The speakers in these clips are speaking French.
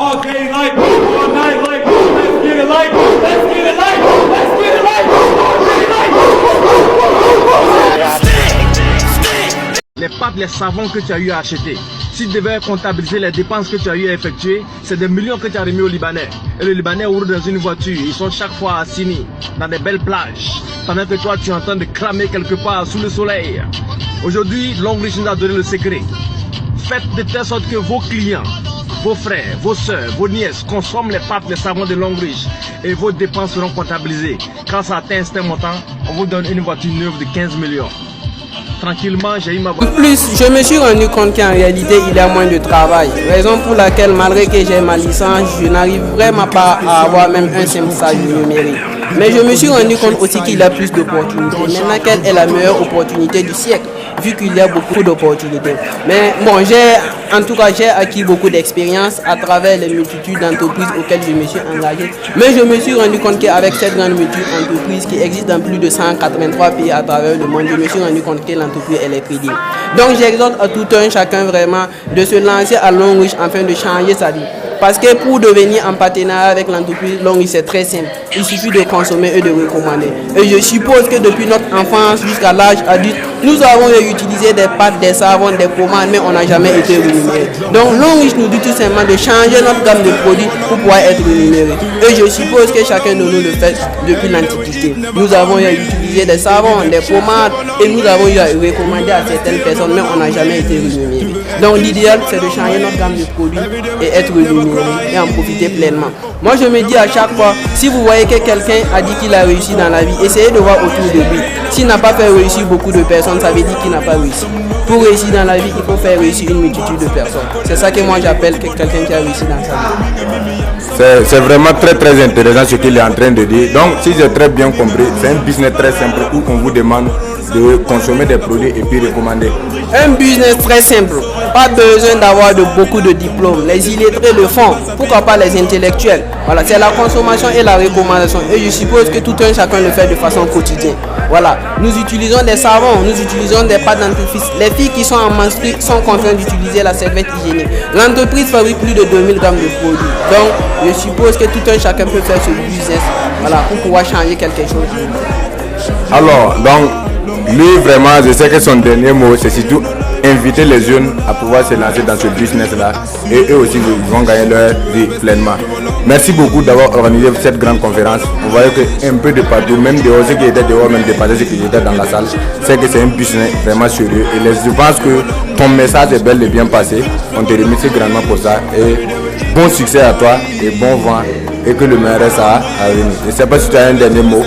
All day light, all night light, let's get it light, let's get it light, let's get it light, all day light. Les pâtes, les savons que tu as eu à acheter, si tu devais comptabiliser les dépenses que tu as eu à effectuer, c'est des millions que tu as remis aux Libanais. Et le Libanais roule dans une voiture, ils sont chaque fois à Sini, dans des belles plages, pendant que toi tu es en train de clamer quelque part sous le soleil. Aujourd'hui, Longrich nous a donné le secret. Faites de telle sorte que vos clients, vos frères, vos soeurs, vos nièces consomment les pâtes, les savons de Longrich et vos dépenses seront comptabilisées. Quand ça atteint un certain montant, on vous donne une voiture neuve de 15 millions. Tranquillement, j'ai eu ma voiture. En plus, je me suis rendu compte qu'en réalité, il y a moins de travail. Raison pour laquelle, malgré que j'ai ma licence, je n'arrive vraiment pas à avoir même un simple stage numérique. Mais je me suis rendu compte aussi qu'il y a plus d'opportunités. Maintenant, quelle est la meilleure opportunité du siècle, vu qu'il y a beaucoup d'opportunités. Mais bon, en tout cas, j'ai acquis beaucoup d'expérience à travers les multitudes d'entreprises auxquelles je me suis engagé. Mais je me suis rendu compte qu'avec cette grande multitude d'entreprises qui existent dans plus de 183 pays à travers le monde, je me suis rendu compte que l'entreprise, elle est crédible. Donc, j'exhorte à tout un chacun vraiment de se lancer à Longrich afin de changer sa vie. Parce que pour devenir en partenariat avec l'entreprise Longrich, c'est très simple. Il suffit de consommer et de recommander. Et je suppose que depuis notre enfance jusqu'à l'âge adulte, nous avons utilisé des pâtes, des savons, des pomades, mais on n'a jamais été rémunéré. Donc Longrich nous dit tout simplement de changer notre gamme de produits pour pouvoir être rémunéré. Et je suppose que chacun de nous le fait depuis l'Antiquité. Nous avons utilisé des savons, des pomades, et nous avons recommandé à certaines personnes, mais on n'a jamais été rémunéré. Donc l'idéal, c'est de changer notre gamme de produits et être rémunéré et en profiter pleinement. Moi, je me dis à chaque fois, si vous voyez que quelqu'un a dit qu'il a réussi dans la vie, essayez de voir autour de lui. S'il n'a pas fait réussir beaucoup de personnes, ça veut dire qu'il n'a pas réussi. Pour réussir dans la vie, il faut faire réussir une multitude de personnes. C'est ça que moi j'appelle quelqu'un qui a réussi dans sa vie. C'est vraiment très intéressant ce qu'il est en train de dire. Donc, si j'ai très bien compris, c'est un business très simple où on vous demande de consommer des produits et puis recommander. Un business très simple, pas besoin d'avoir beaucoup de diplômes. Les illettrés le font, pourquoi pas les intellectuels. Voilà, c'est la consommation et la recommandation. Et je suppose que tout un chacun le fait de façon quotidienne. Voilà, nous utilisons des savons, nous utilisons des pâtes dentifrice. Les filles qui sont en menstrues sont contraintes d'utiliser la serviette hygiénique. L'entreprise fabrique plus de 2000 grammes de produits. Donc, je suppose que tout un chacun peut faire ce business, voilà, pour pouvoir changer quelque chose. Alors, donc, lui vraiment, je sais que son dernier mot, c'est surtout inviter les jeunes à pouvoir se lancer dans ce business-là et eux aussi ils vont gagner leur vie pleinement. Merci beaucoup d'avoir organisé cette grande conférence. Vous voyez qu'un peu de partout, même dehors, ceux qui étaient dehors, même dépassés ceux qui étaient dans la salle, c'est que c'est un business vraiment sérieux. Et je pense que ton message est bel et bien passé. On te remercie grandement pour ça. Et bon succès à toi et bon vent. Et que le meilleur reste à venir. Je ne sais pas si tu as un dernier mot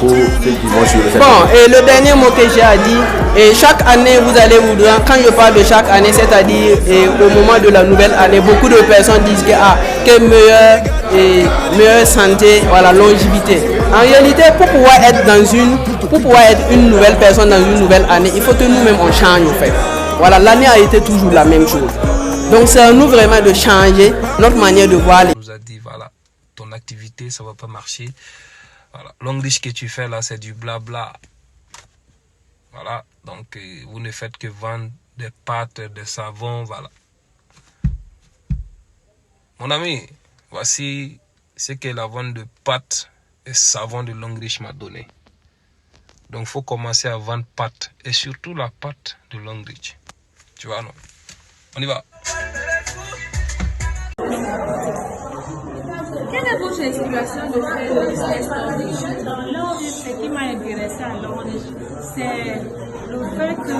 pour ceux qui vont suivre cette Bon, et le dernier mot que j'ai à dire, et chaque année vous allez vous dire, quand je parle de chaque année, c'est-à-dire au moment de la nouvelle année, beaucoup de personnes disent que meilleure santé, voilà, longévité. En réalité, pour pouvoir être une nouvelle personne dans une nouvelle année, il faut que nous-mêmes on change en fait. Voilà, l'année a été toujours la même chose. Donc c'est à nous vraiment de changer notre manière de voir les... On nous a dit voilà, ton activité ça va pas marcher. Voilà, Longrich que tu fais là c'est du blabla. Voilà, donc vous ne faites que vendre des pâtes, des savons, voilà. Mon ami, voici ce que la vente de pâtes et savons de Longrich m'a donné. Donc faut commencer à vendre pâtes et surtout la pâte de Longrich. Tu vois non? On y va. Quelle est votre inspiration de faire le business Longrich? Longrich, ce qui m'a intéressé à Longrich, c'est le fait que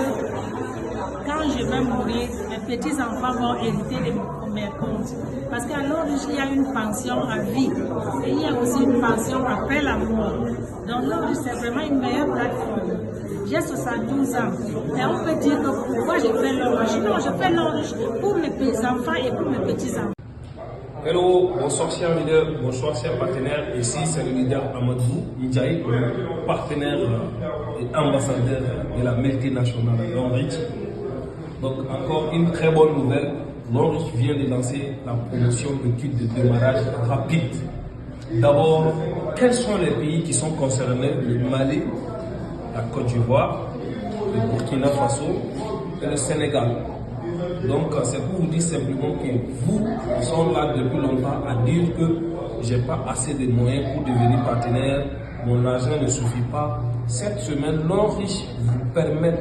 quand je vais mourir, mes petits-enfants vont hériter de mes comptes. Parce qu'à Longrich, il y a une pension à vie et il y a aussi une pension après la mort. Donc Longrich, c'est vraiment une meilleure plateforme. J'ai 72 ans et on peut dire que pourquoi je fais Longrich? Non, je fais Longrich pour mes petits-enfants et pour mes petits-enfants. Hello, bonsoir chers leaders, bonsoir chers partenaires. Ici c'est le leader Amadou Ndiaye, partenaire et ambassadeur de la multinationale Longrich. Donc encore une très bonne nouvelle, Longrich vient de lancer la promotion d'études de démarrage rapide. D'abord, quels sont les pays qui sont concernés? Le Mali, la Côte d'Ivoire, le Burkina Faso et le Sénégal. Donc c'est pour vous dire simplement que vous sont là depuis longtemps à dire que j'ai pas assez de moyens pour devenir partenaire, mon argent ne suffit pas. Cette semaine, l'homme riche vous permet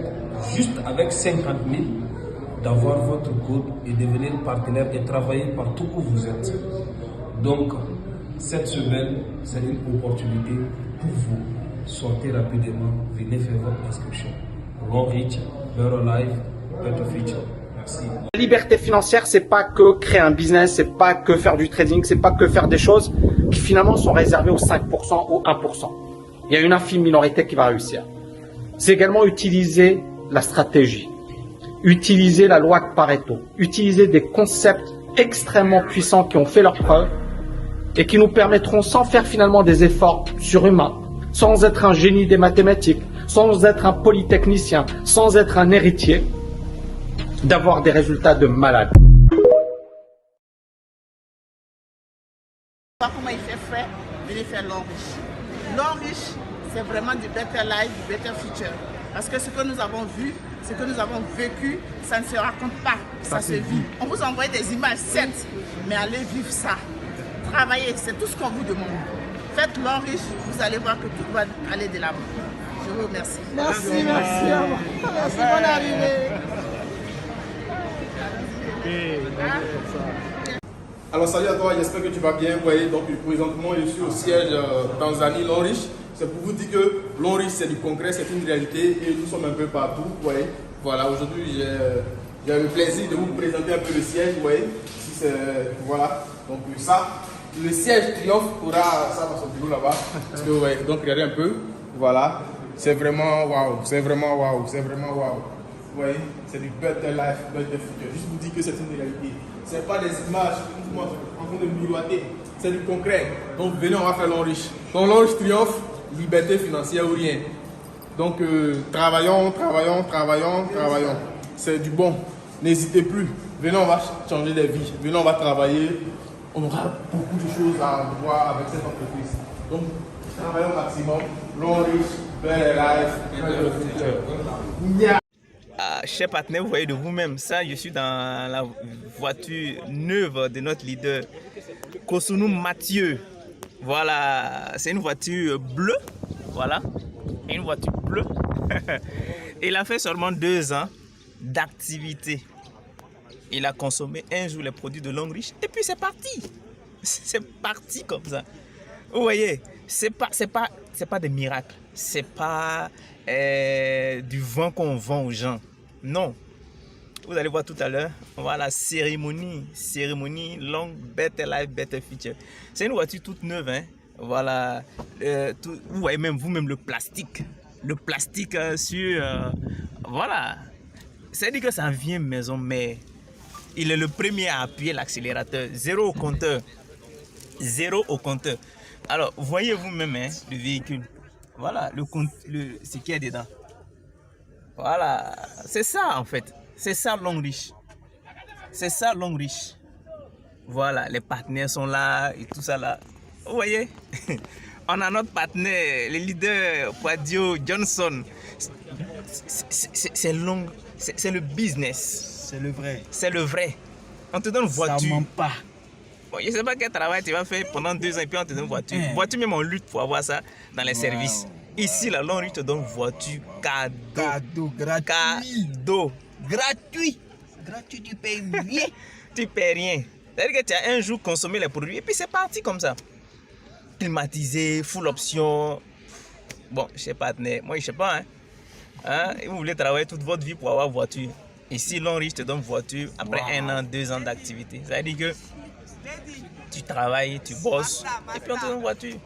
juste avec 50 000 d'avoir votre code et devenir partenaire et travailler partout où vous êtes. Donc cette semaine, c'est une opportunité pour vous. Sortez rapidement, venez faire votre inscription. L'homme riche, better life, better future. Merci. La liberté financière, c'est pas que créer un business, c'est pas que faire du trading, c'est pas que faire des choses qui finalement sont réservées aux 5% ou 1%. Il y a une infime minorité qui va réussir. C'est également utiliser la stratégie, utiliser la loi de Pareto, utiliser des concepts extrêmement puissants qui ont fait leur preuve et qui nous permettront, sans faire finalement des efforts surhumains, sans être un génie des mathématiques, sans être un polytechnicien, sans être un héritier, d'avoir des résultats de malade. Comment il fait faire, venez faire l'homme riche. L'homme riche, c'est vraiment du better life, du better future. Parce que ce que nous avons vu, ce que nous avons vécu, ça ne se raconte pas, ça se vit. On vous envoie des images, certes, mais allez vivre ça. Travaillez, c'est tout ce qu'on vous demande. Faites l'homme riche, vous allez voir que tout va aller de l'avant. Je vous remercie. Merci, merci. Merci, bonne arrivée. Alors salut à toi, j'espère que tu vas bien. Vous voyez, donc présentement je suis au siège Tanzanie Longrich. C'est pour vous dire que Longrich c'est du concret, c'est une réalité et nous sommes un peu partout. Vous voyez, voilà, aujourd'hui j'ai le plaisir de vous présenter un peu le siège. Vous voyez, voilà, donc ça, le siège Triomphe aura ça dans son bureau là-bas. Parce que vous voyez, donc regardez un peu, voilà, c'est vraiment waouh, c'est vraiment waouh, c'est vraiment waouh. Vous voyez, c'est du better life, better future. Juste vous dire que c'est une réalité. Ce n'est pas des images en train de miroiter, c'est du concret. Donc venez, on va faire l'enriche. Donc l'enriche triomphe, liberté financière ou rien. Donc travaillons. C'est du bon. N'hésitez plus. Venez, on va changer des vies. Venez, on va travailler. On aura beaucoup de choses à voir avec cette entreprise. Donc travaillons au maximum. L'enriche, better life, better future. Chers partenaires, vous voyez de vous-même, ça, je suis dans la voiture neuve de notre leader, Kosunu Mathieu. Voilà, c'est une voiture bleue, voilà, une voiture bleue. Il a fait seulement 2 ans d'activité. Il a consommé un jour les produits de Longrich et puis c'est parti. C'est parti comme ça. Vous voyez, c'est pas des miracles, c'est pas du vent qu'on vend aux gens. Non. Vous allez voir tout à l'heure, voilà, cérémonie Long Better Life, Better Future. C'est une voiture toute neuve, hein. Voilà, vous voyez même vous-même le plastique sur, voilà. C'est-à-dire que ça vient maison, mais il est le premier à appuyer l'accélérateur. 0 au compteur. 0 au compteur. Alors, voyez vous-même hein, le véhicule. Voilà, ce qu'il y a dedans. Voilà, c'est ça en fait. C'est ça Longrich. C'est ça Longrich. Voilà, les partenaires sont là et tout ça là. Vous voyez, on a notre partenaire, le leader Poadio Johnson. C'est long, c'est le business. C'est le vrai. C'est le vrai. On te donne une voiture. Ça ment pas. Bon, je ne sais pas quel travail tu vas faire pendant 2 ans et puis on te donne une voiture. Voiture, même on lutte pour avoir ça dans les services. Ici, la Longrich te donne voiture cadeau. Cadeau, gratuit. Cadeau. Gratuit. Gratuit, tu payes rien. Tu payes rien. C'est-à-dire que tu as un jour consommé les produits et puis c'est parti comme ça. Climatisé, full option. Bon, je sais pas, moi je sais pas. Hein, vous voulez travailler toute votre vie pour avoir voiture. Ici, Longrich te donne voiture après 1 an, 2 ans d'activité. C'est-à-dire que tu travailles, tu bosses et puis on te donne voiture.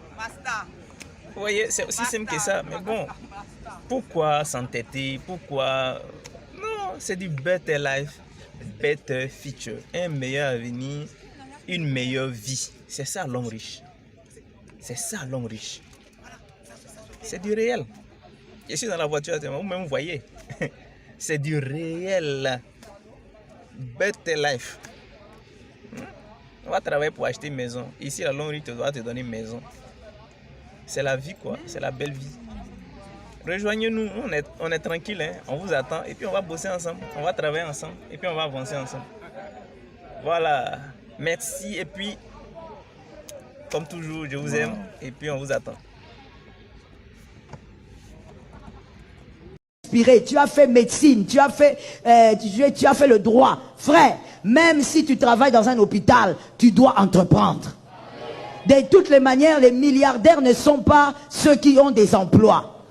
Vous voyez, c'est aussi simple que ça. Mais bon, pourquoi s'entêter? Pourquoi? Non, c'est du better life, better future. Un meilleur avenir, une meilleure vie. C'est ça Longrich. C'est ça Longrich. C'est du réel. Je suis dans la voiture, vous-même vous voyez. C'est du réel. Better life. On va travailler pour acheter une maison. Ici, la Longrich doit te donner une maison. C'est la vie, quoi. C'est la belle vie. rejoignez-nous, on est tranquille, hein? On vous attend et puis on va bosser ensemble, on va travailler ensemble et puis on va avancer ensemble. Voilà, merci et puis comme toujours, je vous aime et puis on vous attend. Tu as fait médecine, tu as fait le droit. Frère, même si tu travailles dans un hôpital, tu dois entreprendre. De toutes les manières, les milliardaires ne sont pas ceux qui ont des emplois.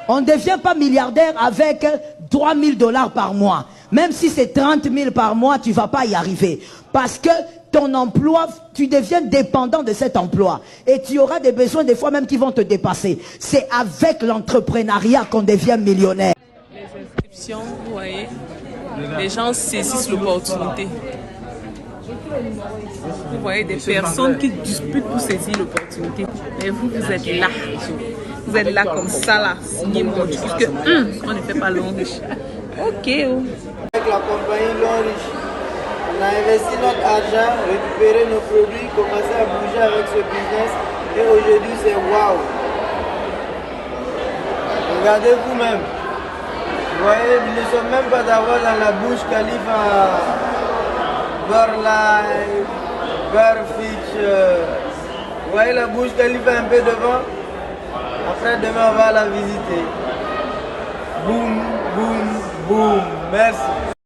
On ne devient pas milliardaire avec 3 000 $ par mois. Même si c'est 30 000 par mois, tu ne vas pas y arriver. Parce que ton emploi, tu deviens dépendant de cet emploi. Et tu auras des besoins des fois même qui vont te dépasser. C'est avec l'entrepreneuriat qu'on devient millionnaire. Vous voyez, les gens saisissent l'opportunité. Vous voyez des personnes qui disputent pour saisir l'opportunité. Mais vous, vous êtes là. Vous êtes là comme ça, là. Signez mon truc, parce que on ne fait pas long riche. Ok. Avec la compagnie Long Riche, on a investi notre argent, récupéré nos produits, commencé à bouger avec ce business. Et aujourd'hui, c'est waouh. Regardez vous-même. Vous voyez, nous ne sommes même pas d'avoir dans la bouche Khalifa, Burlife, Burfitch. Vous voyez la bouche Khalifa un peu devant. Après, demain, on va la visiter. Boum, boum, boum. Merci.